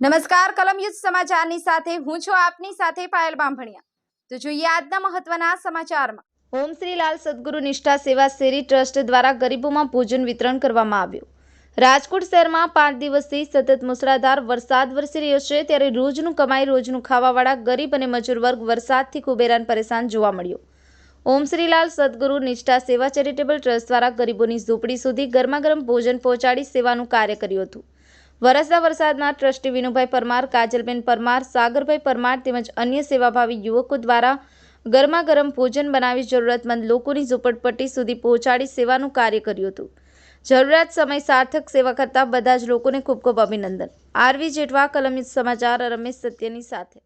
નમસ્કાર કલમયુદ્ધ સમાચારની સાથે હું છું આપની સાથે પાયલ બામભણિયા। તો જોઈએ આજના મહત્વના સમાચારમાં। ઓમ શ્રી લાલ સદગુરુ નિષ્ઠા સેવા શેરી ટ્રસ્ટ દ્વારા ગરીબોમાં ભોજન વિતરણ કરવામાં આવ્યું। રાજકોટ શહેરમાં 5 દિવસથી સતત મુસળાધાર વરસાદ વરસી રહ્યો છે, ત્યારે રોજનું કમાઈ રોજનું ખાવાવાળા ગરીબ અને મજૂર વર્ગ વરસાદથી ખૂબ હેરાન પરેશાન જોવા મળ્યો। ઓમ શ્રી લાલ સદગુરુ નિષ્ઠા સેવા ચેરિટેબલ ટ્રસ્ટ દ્વારા ગરીબોની ઝૂંપડી સુધી ગરમાગરમ ભોજન પહોંચાડી સેવાનું કાર્ય કર્યું હતું। વરસતા વરસાદમાં ટ્રસ્ટી વિનુભાઈ પરમાર, કાજલબેન પરમાર, સાગરભાઈ પરમાર તેમજ અન્ય સેવાભાવી યુવકો દ્વારા ગરમાગરમ ભોજન બનાવી જરૂરિયાતમંદ લોકોની ઝૂંપડપટ્ટી સુધી પહોંચાડી સેવાનું કાર્ય કર્યું હતું। જરૂરિયાત સમય સાર્થક સેવા કરતા બધા જ લોકોને ખૂબ ખૂબ અભિનંદન। આરવી જેઠવા, કલમયુદ્ધ સમાચાર, રમેશ સત્યની સાથે।